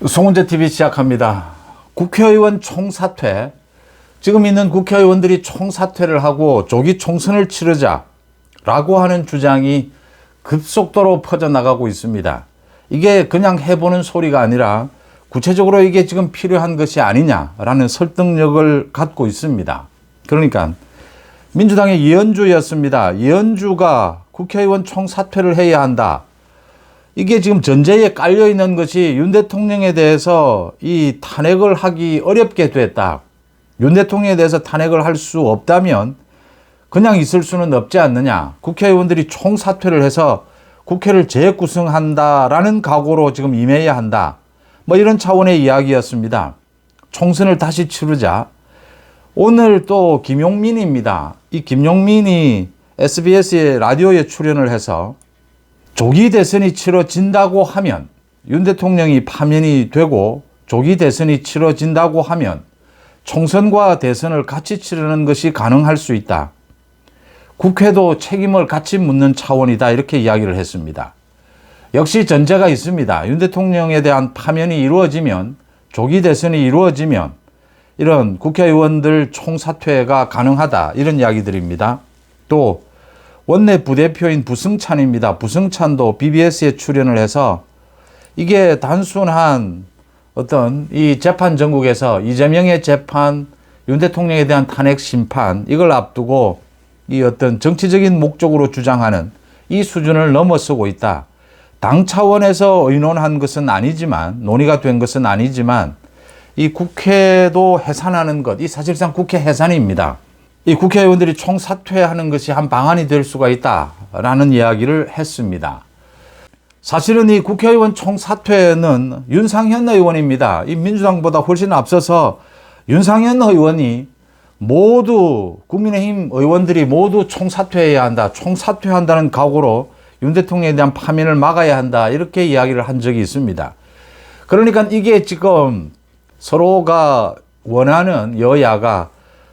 송은재 TV 시작합니다. 국회의원 총사퇴. 지금 있는 국회의원들이 총사퇴를 하고 조기 총선을 치르자라고 하는 주장이 급속도로 퍼져나가고 있습니다. 이게 그냥 해보는 소리가 아니라 구체적으로 이게 지금 필요한 것이 아니냐라는 설득력을 갖고 있습니다. 그러니까 민주당의 이현주였습니다. 이현주가 국회의원 총사퇴를 해야 한다. 이게 지금 전제에 깔려 있는 것이 윤 대통령에 대해서 이 탄핵을 하기 어렵게 됐다. 윤 대통령에 대해서 탄핵을 할 수 없다면 그냥 있을 수는 없지 않느냐. 국회의원들이 총사퇴를 해서 국회를 재구성한다라는 각오로 지금 임해야 한다. 뭐 이런 차원의 이야기였습니다. 총선을 다시 치르자. 오늘 또 김용민입니다. 이 김용민이 SBS의 라디오에 출연을 해서 조기 대선이 치러진다고 하면, 윤 대통령이 파면이 되고 조기 대선이 치러진다고 하면 총선과 대선을 같이 치르는 것이 가능할 수 있다. 국회도 책임을 같이 묻는 차원이다. 이렇게 이야기를 했습니다. 역시 전제가 있습니다. 윤 대통령에 대한 파면이 이루어지면, 조기 대선이 이루어지면 이런 국회의원들 총사퇴가 가능하다. 이런 이야기들입니다. 또 원내 부대표인 부승찬입니다. 부승찬도 BBS에 출연을 해서 이게 단순한 어떤 이 재판 전국에서 이재명의 재판, 윤 대통령에 대한 탄핵 심판, 이걸 앞두고 이 어떤 정치적인 목적으로 주장하는 이 수준을 넘어서고 있다. 당 차원에서 의논한 것은 아니지만, 논의가 된 것은 아니지만 이 국회도 해산하는 것, 이 사실상 국회 해산입니다. 이 국회의원들이 총사퇴하는 것이 한 방안이 될 수가 있다라는 이야기를 했습니다. 사실은 이 국회의원 총사퇴는 윤상현 의원입니다. 이 민주당보다 훨씬 앞서서 윤상현 의원이 모두 국민의힘 의원들이 모두 총사퇴해야 한다. 총사퇴한다는 각오로 윤 대통령에 대한 파면을 막아야 한다. 이렇게 이야기를 한 적이 있습니다. 그러니까 이게 지금 서로가 원하는 여야가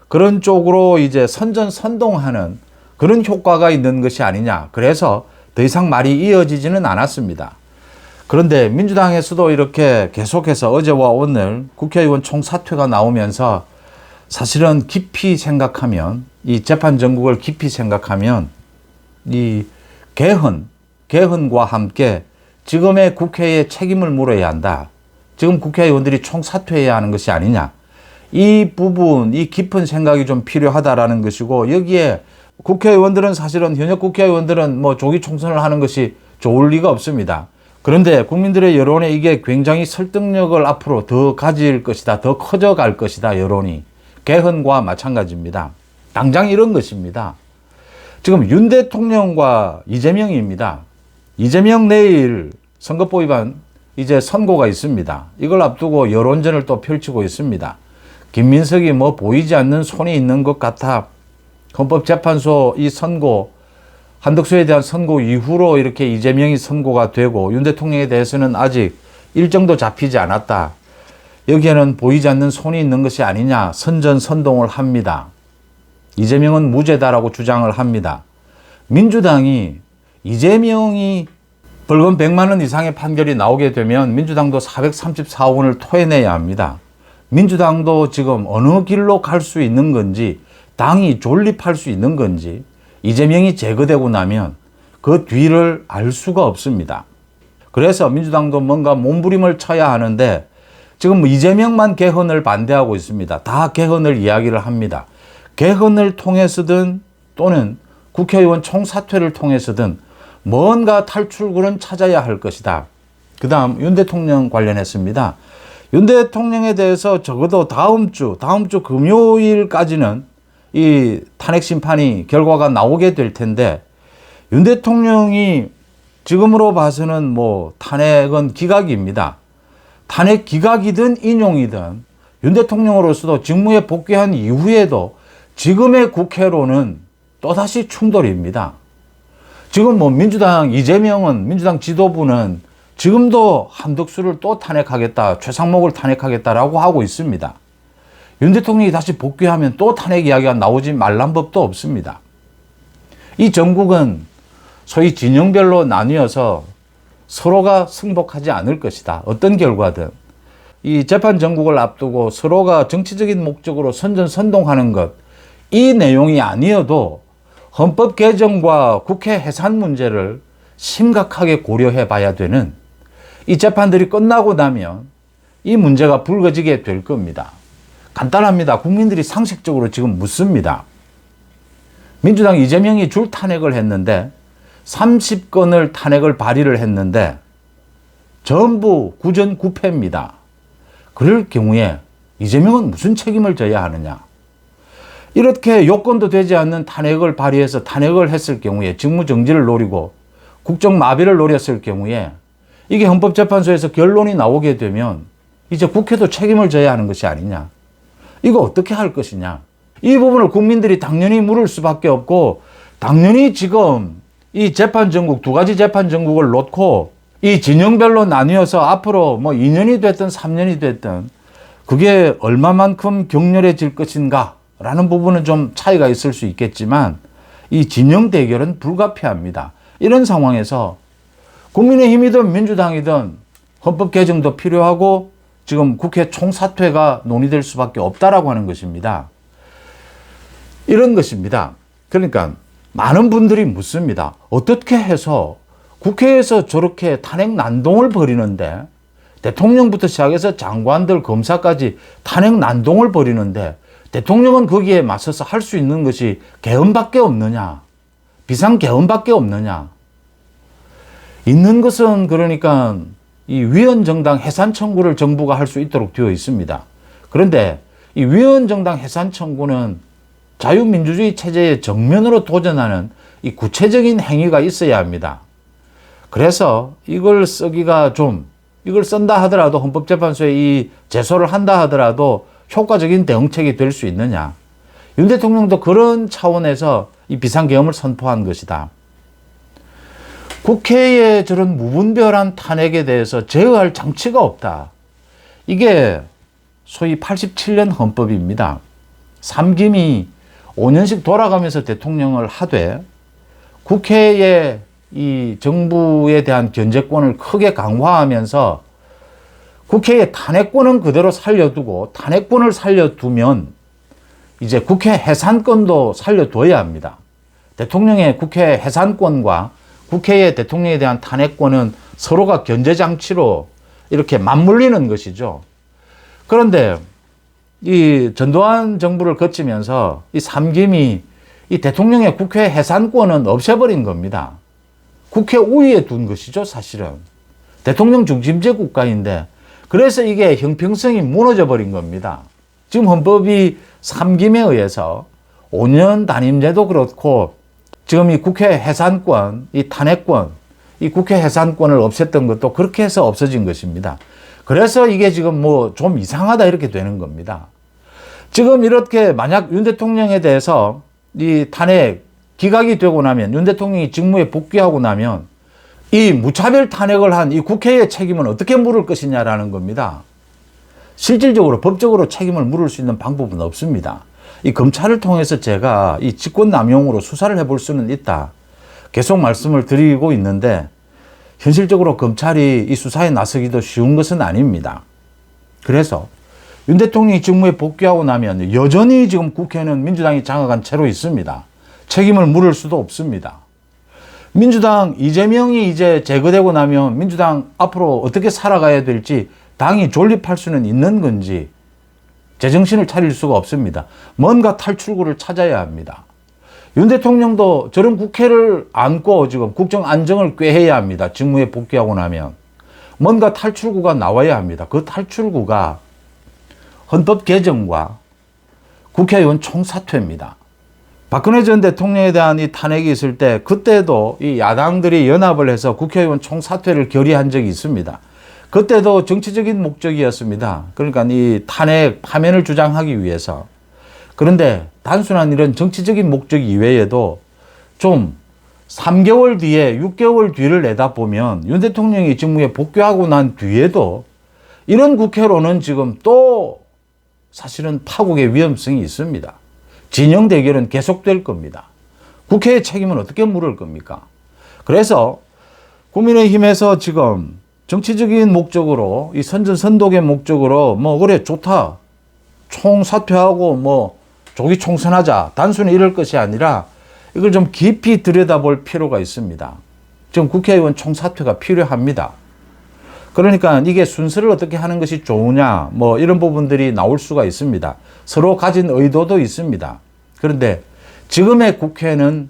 그런 쪽으로 이제 선전선동하는 그런 효과가 있는 것이 아니냐. 그래서 더 이상 말이 이어지지는 않았습니다. 그런데 민주당에서도 이렇게 계속해서 어제와 오늘 국회의원 총사퇴가 나오면서 사실은 깊이 생각하면, 이 재판 전국을 깊이 생각하면 이 개헌과 함께 지금의 국회에 책임을 물어야 한다. 지금 국회의원들이 총사퇴해야 하는 것이 아니냐. 이 부분, 이 깊은 생각이 좀 필요하다라는 것이고, 여기에 국회의원들은 사실은, 현역 국회의원들은 뭐 조기 총선을 하는 것이 좋을 리가 없습니다. 그런데 국민들의 여론에 이게 굉장히 설득력을 앞으로 더 가질 것이다. 더 커져갈 것이다. 여론이. 개헌과 마찬가지입니다. 당장 이런 것입니다. 지금 윤 대통령과 이재명입니다. 이재명 내일 선거법 위반 이제 선고가 있습니다. 이걸 앞두고 여론전을 또 펼치고 있습니다. 김민석이 뭐 보이지 않는 손이 있는 것 같아. 헌법재판소 이 선고, 한덕수에 대한 선고 이후로 이렇게 이재명이 선고가 되고 윤 대통령에 대해서는 아직 일정도 잡히지 않았다. 여기에는 보이지 않는 손이 있는 것이 아니냐. 선전선동을 합니다. 이재명은 무죄다라고 주장을 합니다. 민주당이 이재명이 벌금 100만 원 이상의 판결이 나오게 되면 민주당도 434억 원을 토해내야 합니다. 민주당도 지금 어느 길로 갈 수 있는 건지, 당이 존립할 수 있는 건지, 이재명이 제거되고 나면 그 뒤를 알 수가 없습니다. 그래서 민주당도 뭔가 몸부림을 쳐야 하는데 지금 이재명만 개헌을 반대하고 있습니다. 다 개헌을 이야기를 합니다. 개헌을 통해서든 또는 국회의원 총사퇴를 통해서든 뭔가 탈출구는 찾아야 할 것이다. 그 다음 윤 대통령 관련했습니다. 윤 대통령에 대해서 적어도 다음 주 금요일까지는 이 탄핵 심판이 결과가 나오게 될 텐데, 윤 대통령이 지금으로 봐서는 뭐 탄핵은 기각입니다. 탄핵 기각이든 인용이든 윤 대통령으로서도 직무에 복귀한 이후에도 지금의 국회로는 또다시 충돌입니다. 지금 뭐 민주당 지도부는 지금도 한덕수를 또 탄핵하겠다, 최상목을 탄핵하겠다라고 하고 있습니다. 윤 대통령이 다시 복귀하면 또 탄핵 이야기가 나오지 말란 법도 없습니다. 이 전국은 소위 진영별로 나뉘어서 서로가 승복하지 않을 것이다. 어떤 결과든. 이 재판 정국을 앞두고 서로가 정치적인 목적으로 선전선동하는 것, 이 내용이 아니어도 헌법 개정과 국회 해산 문제를 심각하게 고려해 봐야 되는, 이 재판들이 끝나고 나면 이 문제가 불거지게 될 겁니다. 간단합니다. 국민들이 상식적으로 지금 묻습니다. 민주당 이재명이 줄 탄핵을 했는데 30건을 탄핵을 발의를 했는데 전부 구전구패입니다. 그럴 경우에 이재명은 무슨 책임을 져야 하느냐. 이렇게 요건도 되지 않는 탄핵을 발의해서 탄핵을 했을 경우에, 직무정지를 노리고 국정마비를 노렸을 경우에 이게 헌법재판소에서 결론이 나오게 되면 이제 국회도 책임을 져야 하는 것이 아니냐. 이거 어떻게 할 것이냐. 이 부분을 국민들이 당연히 물을 수밖에 없고, 당연히 지금 이 재판 전국, 두 가지 재판 전국을 놓고 이 진영별로 나뉘어서 앞으로 뭐 2년이 됐든 3년이 됐든 그게 얼마만큼 격렬해질 것인가 라는 부분은 좀 차이가 있을 수 있겠지만 이 진영 대결은 불가피합니다. 이런 상황에서 국민의힘이든 민주당이든 헌법 개정도 필요하고 지금 국회 총사퇴가 논의될 수밖에 없다라고 하는 것입니다. 이런 것입니다. 그러니까 많은 분들이 묻습니다. 어떻게 해서 국회에서 저렇게 탄핵 난동을 벌이는데, 대통령부터 시작해서 장관들, 검사까지 탄핵 난동을 벌이는데 대통령은 거기에 맞서서 할 수 있는 것이 개헌밖에 없느냐, 비상개헌밖에 없느냐. 있는 것은 그러니까 이 위헌정당 해산 청구를 정부가 할 수 있도록 되어 있습니다. 그런데 이 위헌정당 해산 청구는 자유민주주의 체제의 정면으로 도전하는 이 구체적인 행위가 있어야 합니다. 그래서 이걸 쓰기가 좀, 이걸 쓴다 하더라도 헌법재판소에 이 제소를 한다 하더라도 효과적인 대응책이 될 수 있느냐. 윤 대통령도 그런 차원에서 이 비상계엄을 선포한 것이다. 국회의 저런 무분별한 탄핵에 대해서 제어할 장치가 없다. 이게 소위 87년 헌법입니다. 3김이 5년씩 돌아가면서 대통령을 하되 국회의 이 정부에 대한 견제권을 크게 강화하면서 국회의 탄핵권은 그대로 살려두고, 탄핵권을 살려두면 이제 국회 해산권도 살려둬야 합니다. 대통령의 국회 해산권과 국회의 대통령에 대한 탄핵권은 서로가 견제장치로 이렇게 맞물리는 것이죠. 그런데 이 전두환 정부를 거치면서 이 3김이 이 대통령의 국회 해산권은 없애버린 겁니다. 국회 우위에 둔 것이죠, 사실은. 대통령 중심제 국가인데, 그래서 이게 형평성이 무너져 버린 겁니다. 지금 헌법이 3김에 의해서 5년 단임제도 그렇고, 지금 이 국회 해산권, 이 탄핵권, 이 국회 해산권을 없앴던 것도 그렇게 해서 없어진 것입니다. 그래서 이게 지금 뭐 좀 이상하다 이렇게 되는 겁니다. 지금 이렇게 만약 윤 대통령에 대해서 이 탄핵 기각이 되고 나면, 윤 대통령이 직무에 복귀하고 나면 이 무차별 탄핵을 한 이 국회의 책임은 어떻게 물을 것이냐라는 겁니다. 실질적으로 법적으로 책임을 물을 수 있는 방법은 없습니다. 이 검찰을 통해서 제가 이 직권남용으로 수사를 해볼 수는 있다. 계속 말씀을 드리고 있는데 현실적으로 검찰이 이 수사에 나서기도 쉬운 것은 아닙니다. 그래서 윤 대통령이 직무에 복귀하고 나면 여전히 지금 국회는 민주당이 장악한 채로 있습니다. 책임을 물을 수도 없습니다. 민주당 이재명이 이제 제거되고 나면 민주당 앞으로 어떻게 살아가야 될지 당이 존립할 수는 있는 건지 제정신을 차릴 수가 없습니다. 뭔가 탈출구를 찾아야 합니다. 윤 대통령도 저런 국회를 안고 지금 국정 안정을 꾀해야 합니다. 직무에 복귀하고 나면. 뭔가 탈출구가 나와야 합니다. 그 탈출구가 헌법 개정과 국회의원 총사퇴입니다. 박근혜 전 대통령에 대한 이 탄핵이 있을 때 그때도 이 야당들이 연합을 해서 국회의원 총사퇴를 결의한 적이 있습니다. 그때도 정치적인 목적이었습니다. 그러니까 이 탄핵 파면을 주장하기 위해서. 그런데 단순한 이런 정치적인 목적 이외에도 좀 3개월 뒤에 6개월 뒤를 내다보면 윤 대통령이 직무에 복귀하고 난 뒤에도 이런 국회로는 지금 또 사실은 파국의 위험성이 있습니다. 진영 대결은 계속될 겁니다. 국회의 책임은 어떻게 물을 겁니까? 그래서 국민의힘에서 지금 정치적인 목적으로, 이 선전선독의 목적으로 뭐 그래 좋다, 총사퇴하고 뭐 조기 총선하자, 단순히 이럴 것이 아니라 이걸 좀 깊이 들여다볼 필요가 있습니다. 지금 국회의원 총사퇴가 필요합니다. 그러니까 이게 순서를 어떻게 하는 것이 좋으냐, 뭐 이런 부분들이 나올 수가 있습니다. 서로 가진 의도도 있습니다. 그런데 지금의 국회는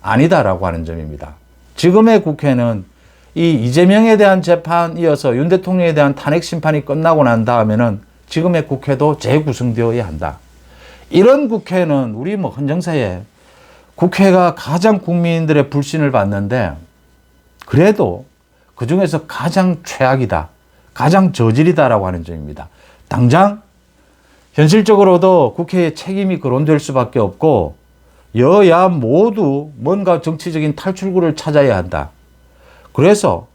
아니다라고 하는 점입니다. 지금의 국회는 이 이재명에 대한 재판 이어서 윤 대통령에 대한 탄핵 심판이 끝나고 난 다음에는 지금의 국회도 재구성되어야 한다. 이런 국회는 우리 뭐 헌정사에 국회가 가장 국민들의 불신을 받는데, 그래도 그 중에서 가장 최악이다, 가장 저질이다라고 하는 점입니다. 당장 현실적으로도 국회에 책임이 거론될 수밖에 없고 여야 모두 뭔가 정치적인 탈출구를 찾아야 한다. 그래서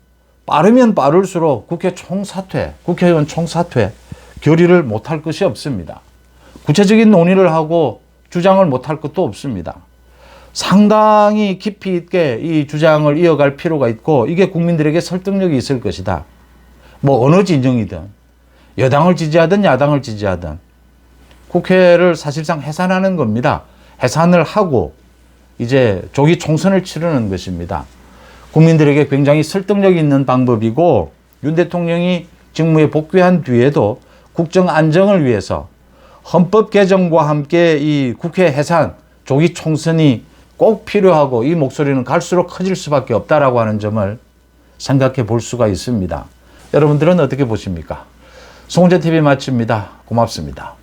빠르면 빠를수록 국회 총사퇴, 국회의원 총사퇴 결의를 못할 것이 없습니다. 구체적인 논의를 하고 주장을 못할 것도 없습니다. 상당히 깊이 있게 이 주장을 이어갈 필요가 있고, 이게 국민들에게 설득력이 있을 것이다. 뭐 어느 진영이든, 여당을 지지하든 야당을 지지하든 국회를 사실상 해산하는 겁니다. 해산을 하고 이제 조기 총선을 치르는 것입니다. 국민들에게 굉장히 설득력 있는 방법이고, 윤 대통령이 직무에 복귀한 뒤에도 국정 안정을 위해서 헌법 개정과 함께 이 국회 해산, 조기 총선이 꼭 필요하고, 이 목소리는 갈수록 커질 수밖에 없다라고 하는 점을 생각해 볼 수가 있습니다. 여러분들은 어떻게 보십니까? 송재TV 마칩니다. 고맙습니다.